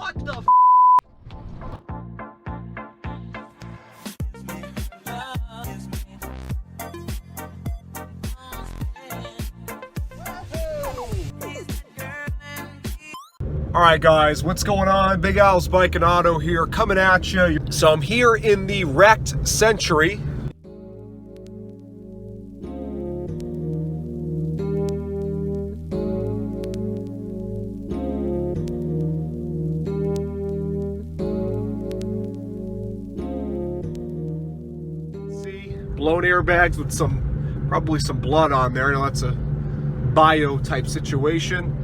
What the f? All right, guys, what's going on? Big Al's Bike and Auto here, coming at you. So I'm here in the wrecked Century. See, blown airbags with probably some blood on there. I know that's a bio type situation.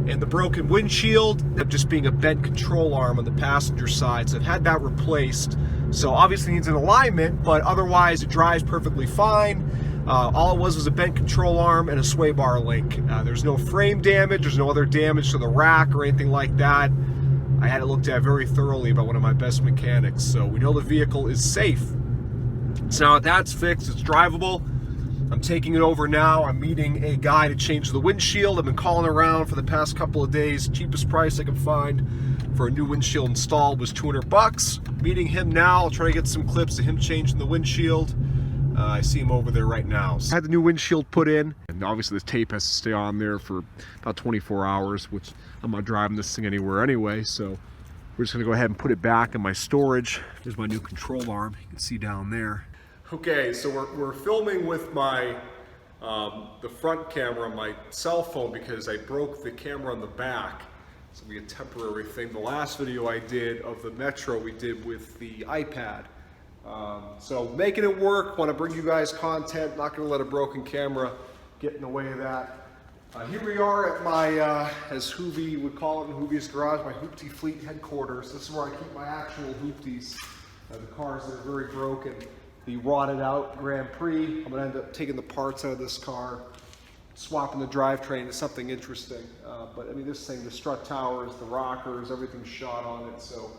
And the broken windshield, just being a bent control arm on the passenger side. So I've had that replaced. So obviously needs an alignment, but otherwise it drives perfectly fine. All it was a bent control arm and a sway bar link. There's no frame damage, there's no other damage to the rack or anything like that. I had it looked at very thoroughly by one of my best mechanics. So we know the vehicle is safe. So now that that's fixed, it's drivable. I'm taking it over now. I'm meeting a guy to change the windshield. I've been calling around for the past couple of days. Cheapest price I can find for a new windshield installed was $200. Meeting him now. I'll try to get some clips of him changing the windshield. I see him over there right now. So I had the new windshield put in, and obviously the tape has to stay on there for about 24 hours, which I'm not driving this thing anywhere anyway, so we're just gonna go ahead and put it back in my storage. There's my new control arm, you can see down there. Okay, so we're filming with my the front camera on my cell phone because I broke the camera on the back. So we had a temporary thing. The last video I did of the Metro we did with the iPad. So making it work, want to bring you guys content, not going to let a broken camera get in the way of that. Here we are at my, as Hoovie would call it in Hoovie's garage, my Hoopty Fleet headquarters. This is where I keep my actual Hoopties, the cars that are very broken. The rotted out Grand Prix. I'm gonna end up taking the parts out of this car, swapping the drivetrain to something interesting. But I mean, this thing, the strut towers, the rockers, everything's shot on it. So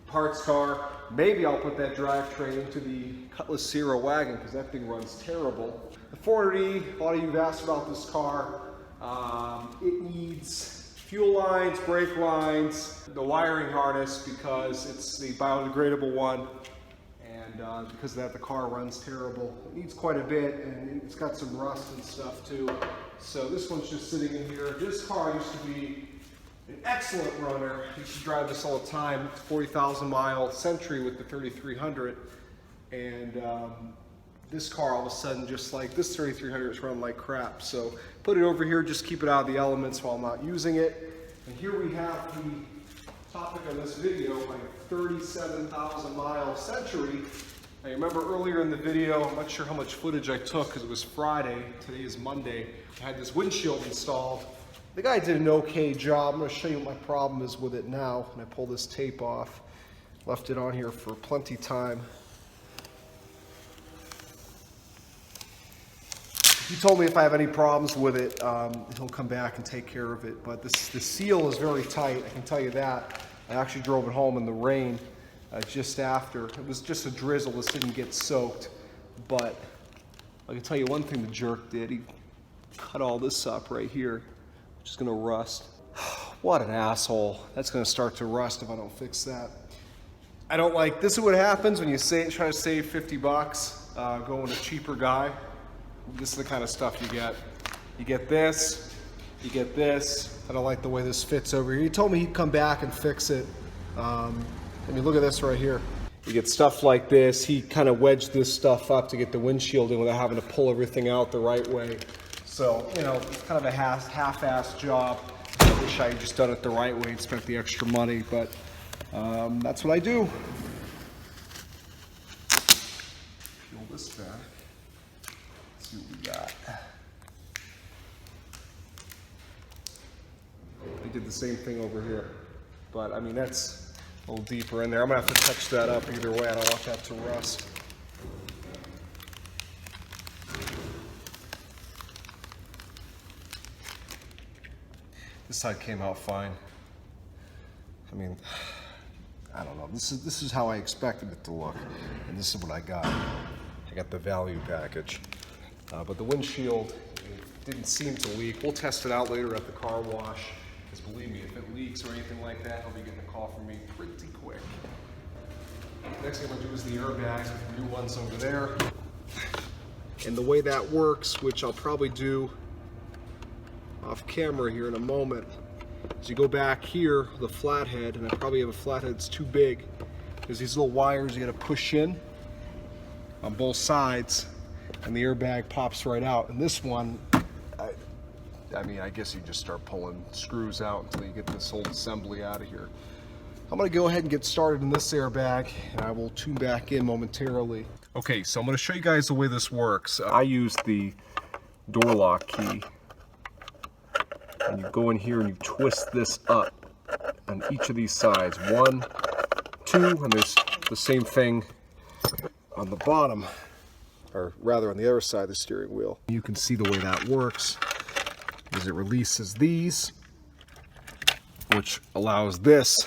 parts car. Maybe I'll put that drivetrain into the Cutlass Sierra wagon because that thing runs terrible. The 400E, a lot of you have asked about this car. It needs fuel lines, brake lines, the wiring harness because it's the biodegradable one. And because of that, the car runs terrible. It needs quite a bit, and it's got some rust and stuff too. So this one's just sitting in here. This car used to be an excellent runner. I used to drive this all the time. 40,000 mile Century with the 3300. And this car all of a sudden, just like this 3300, is running like crap. So put it over here, just keep it out of the elements while I'm not using it. And here we have the topic of this video, my 37,000 mile Century. I remember earlier in the video, I'm not sure how much footage I took because it was Friday, today is Monday. I had this windshield installed. The guy did an okay job. I'm going to show you what my problem is with it now. When I pull this tape off, left it on here for plenty time. He told me if I have any problems with it, he'll come back and take care of it. But the seal is very tight, I can tell you that. I actually drove it home in the rain just after. It was just a drizzle, this didn't get soaked. But I can tell you one thing the jerk did. He cut all this up right here, which is gonna rust. What an asshole. That's gonna start to rust if I don't fix that. I don't like, this is what happens when you try to save 50 bucks, go with a cheaper guy. This is the kind of stuff you get. You get this, you get this. I don't like the way this fits over here. He told me he'd come back and fix it. I mean, look at this right here. You get stuff like this. He kind of wedged this stuff up to get the windshield in without having to pull everything out the right way. So, you know, it's kind of a half-assed job. I wish I had just done it the right way and spent the extra money, but that's what I do. Peel this back. See what we got. I did the same thing over here, but I mean that's a little deeper in there. I'm gonna have to touch that up either way. I don't want that to rust. This side came out fine. I mean, I don't know. This is how I expected it to look, and this is what I got. I got the value package. But the windshield didn't seem to leak. We'll test it out later at the car wash, because believe me, if it leaks, leaks or anything like that, he'll be getting a call from me pretty quick. Next thing I'm going to do is the airbags with the new ones over there. And the way that works, which I'll probably do off camera here in a moment, is you go back here, the flathead, and I probably have a flathead that's too big. There's these little wires you got to push in on both sides, and the airbag pops right out. And this one, I mean, I guess you just start pulling screws out until you get this whole assembly out of here. I'm going to go ahead and get started in this airbag, and I will tune back in momentarily. Okay, so I'm going to show you guys the way this works. I use the door lock key, and you go in here and you twist this up on each of these sides. 1, 2, and there's the same thing on the bottom, or rather on the other side of the steering wheel. You can see the way that works is it releases these, which allows this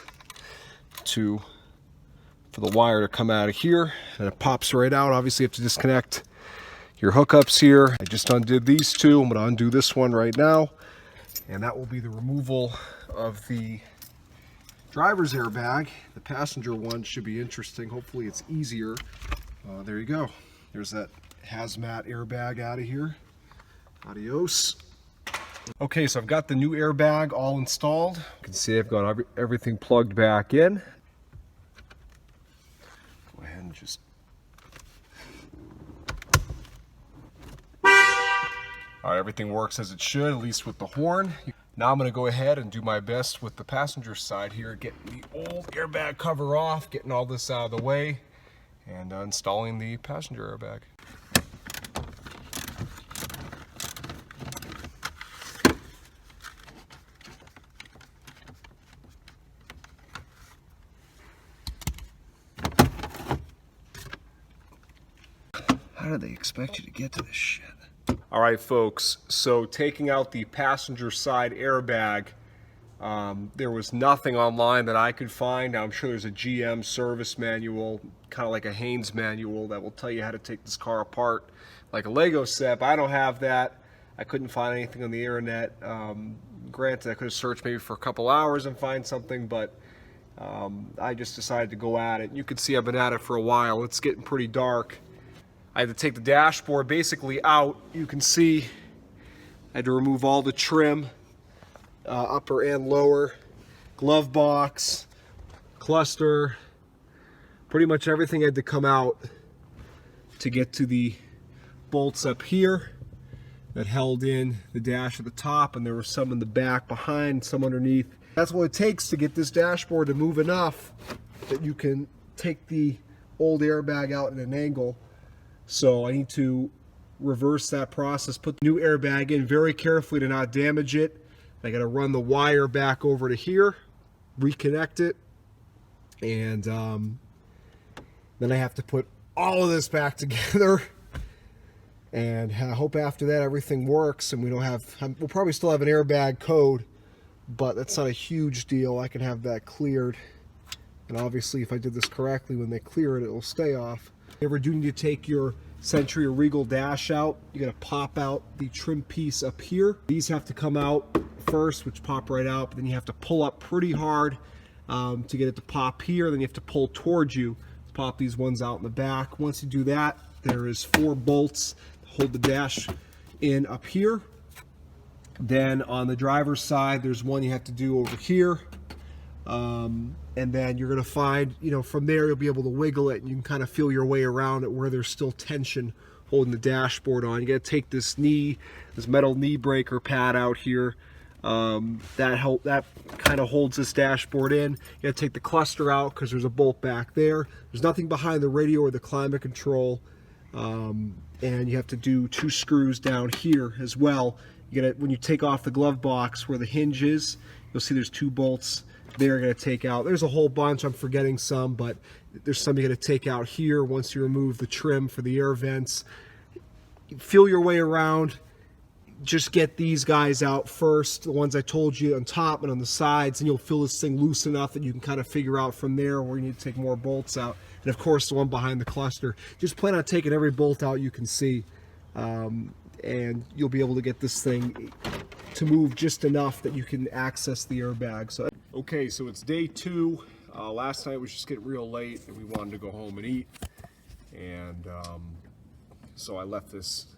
for the wire to come out of here, and it pops right out. Obviously you have to disconnect your hookups here. I just undid these two. I'm going to undo this one right now, and that will be the removal of the driver's airbag. The passenger one should be interesting. Hopefully it's easier. There you go. There's that hazmat airbag out of here. Adios. Okay, so I've got the new airbag all installed. You can see I've got everything plugged back in. Go ahead and just... All right, everything works as it should, at least with the horn. Now I'm going to go ahead and do my best with the passenger side here, getting the old airbag cover off, getting all this out of the way, and installing the passenger airbag. How do they expect you to get to this shit? All right, folks, so taking out the passenger side airbag, there was nothing online that I could find. Now, I'm sure there's a GM service manual, kind of like a Haynes manual, that will tell you how to take this car apart like a Lego set, but I don't have that. I couldn't find anything on the internet. Granted, I could have searched maybe for a couple hours and find something, but I just decided to go at it. You can see I've been at it for a while. It's getting pretty dark. I had to take the dashboard basically out. You can see I had to remove all the trim, upper and lower, glove box, cluster, pretty much everything had to come out to get to the bolts up here that held in the dash at the top, and there were some in the back behind, some underneath. That's what it takes to get this dashboard to move enough that you can take the old airbag out at an angle. So I need to reverse that process, put the new airbag in very carefully to not damage it. I got to run the wire back over to here, reconnect it, and then I have to put all of this back together. And I hope after that everything works, and we don't have, we'll probably still have an airbag code, but that's not a huge deal. I can have that cleared, and obviously if I did this correctly, when they clear it, it will stay off. If you ever do need to take your Century or Regal dash out, you got to pop out the trim piece up here. These have to come out first, which pop right out, but then you have to pull up pretty hard to get it to pop here. Then you have to pull towards you to pop these ones out in the back. Once you do that, there is 4 bolts to hold the dash in up here. Then on the driver's side, there's one you have to do over here. And then you're going to find, you know, from there you'll be able to wiggle it, and you can kind of feel your way around it where there's still tension holding the dashboard on. You got to take this metal knee breaker pad out here. That kind of holds this dashboard in. You got to take the cluster out because there's a bolt back there. There's nothing behind the radio or the climate control. And you have to do 2 screws down here as well. You got to, when you take off the glove box where the hinge is, you'll see there's 2 bolts they're going to take out. There's a whole bunch, I'm forgetting some, but there's some you're going to take out here once you remove the trim for the air vents. Feel your way around. Just get these guys out first, the ones I told you on top and on the sides, and you'll feel this thing loose enough that you can kind of figure out from there where you need to take more bolts out. And of course the one behind the cluster. Just plan on taking every bolt out you can see, and you'll be able to get this thing to move just enough that you can access the airbag. So Okay, so it's day 2. Last night was just getting real late and we wanted to go home and eat. And so I left this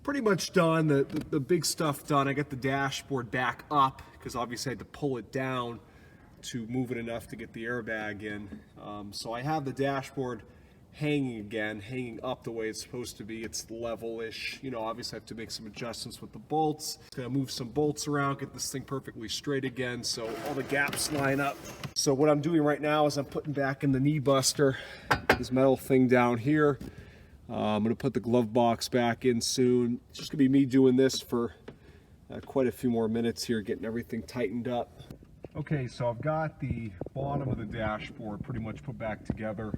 pretty much done, the big stuff done. I got the dashboard back up because obviously I had to pull it down to move it enough to get the airbag in. So I have the dashboard hanging up the way it's supposed to be. It's level-ish. You know, obviously I have to make some adjustments with the bolts. Gonna move some bolts around, get this thing perfectly straight again so all the gaps line up. So what I'm doing right now is I'm putting back in the knee buster, this metal thing down here. I'm gonna put the glove box back in soon. It's just gonna be me doing this for quite a few more minutes here, getting everything tightened up. Okay, so I've got the bottom of the dashboard pretty much put back together.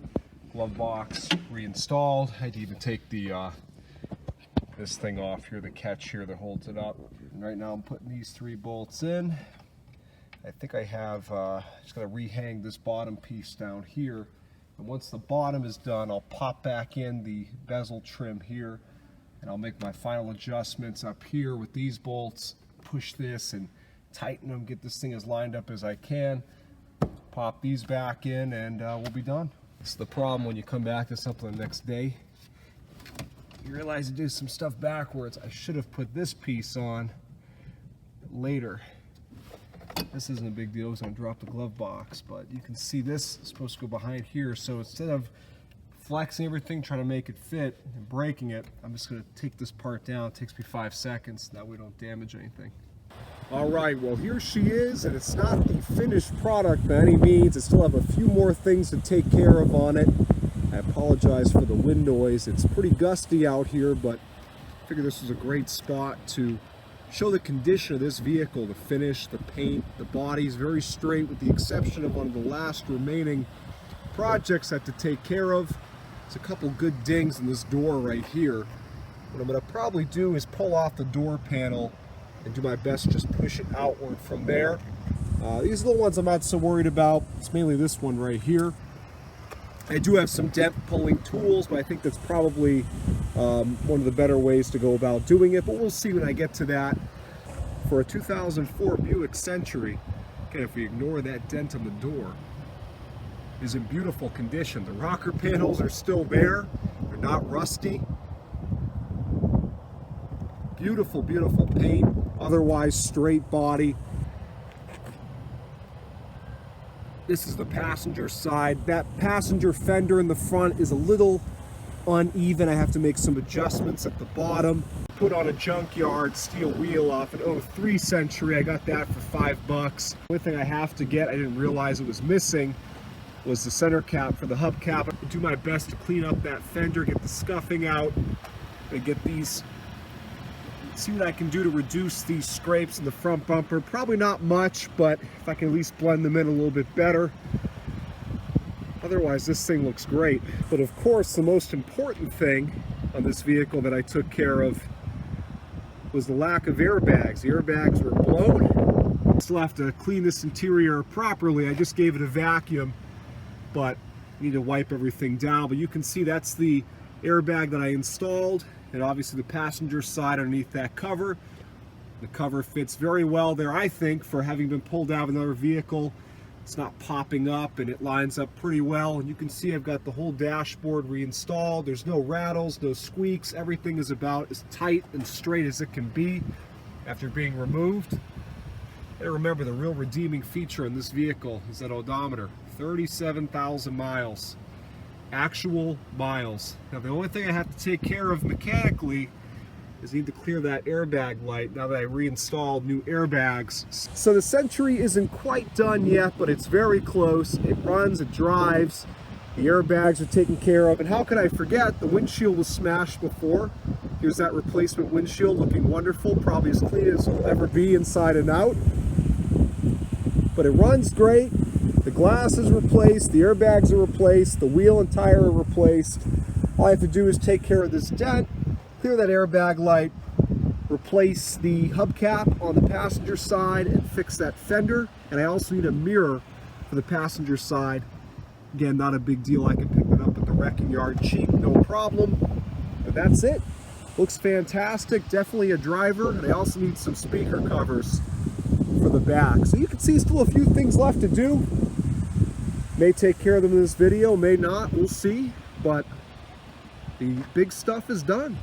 Glove box reinstalled. I had to even take the this thing off here, the catch here that holds it up. And right now I'm putting these 3 bolts in. I think I have just gonna rehang this bottom piece down here. And once the bottom is done, I'll pop back in the bezel trim here, and I'll make my final adjustments up here with these bolts. Push this and tighten them, get this thing as lined up as I can. Pop these back in, and we'll be done. It's the problem when you come back to something the next day. You realize you do some stuff backwards. I should have put this piece on later. This isn't a big deal, it's gonna drop the glove box, but you can see this is supposed to go behind here. So instead of flexing everything, trying to make it fit and breaking it, I'm just gonna take this part down. It takes me 5 seconds, that way we don't damage anything. All right, well here she is, and it's not the finished product by any means. I still have a few more things to take care of on it. I apologize for the wind noise. It's pretty gusty out here, but I figured this was a great spot to show the condition of this vehicle, the finish, the paint, the body's very straight with the exception of one of the last remaining projects I have to take care of. There's a couple good dings in this door right here. What I'm gonna probably do is pull off the door panel and do my best to just push it outward from there. These are the ones I'm not so worried about. It's mainly this one right here. I do have some dent pulling tools, but I think that's probably one of the better ways to go about doing it, but we'll see when I get to that. For a 2004 Buick Century, okay, if we ignore that dent on the door, is in beautiful condition. The rocker panels are still there. They're not rusty. Beautiful, beautiful paint. Otherwise straight body. This is the passenger side. That passenger fender in the front is a little uneven. I have to make some adjustments at the bottom. Put on a junkyard steel wheel off an 03 Century. I got that for $5. The only thing I have to get, I didn't realize it was missing, was the center cap for the hubcap. I do my best to clean up that fender, get the scuffing out, and get these, see what I can do to reduce these scrapes in the front bumper. Probably not much, but if I can at least blend them in a little bit better. Otherwise, this thing looks great. But of course, the most important thing on this vehicle that I took care of was the lack of airbags. The airbags were blown. I still have to clean this interior properly. I just gave it a vacuum, but I need to wipe everything down. But you can see that's the airbag that I installed, and obviously the passenger side underneath that cover. The cover fits very well there, I think, for having been pulled out of another vehicle. It's not popping up, and it lines up pretty well. And you can see I've got the whole dashboard reinstalled. There's no rattles, no squeaks. Everything is about as tight and straight as it can be after being removed. And remember, the real redeeming feature in this vehicle is that odometer. 37,000 miles. Actual miles. Now the only thing I have to take care of mechanically is I need to clear that airbag light now that I reinstalled new airbags. So the Century isn't quite done yet, but it's very close. It runs, it drives, the airbags are taken care of, and how could I forget, the windshield was smashed before. Here's that replacement windshield looking wonderful, probably as clean as it'll ever be inside and out. But it runs great. The glass is replaced, the airbags are replaced, the wheel and tire are replaced. All I have to do is take care of this dent, clear that airbag light, replace the hubcap on the passenger side, and fix that fender. And I also need a mirror for the passenger side. Again, not a big deal. I can pick that up at the wrecking yard cheap, no problem. But that's it. Looks fantastic. Definitely a driver. And I also need some speaker covers for the back. So you can see still a few things left to do. May take care of them in this video, may not, we'll see. But the big stuff is done.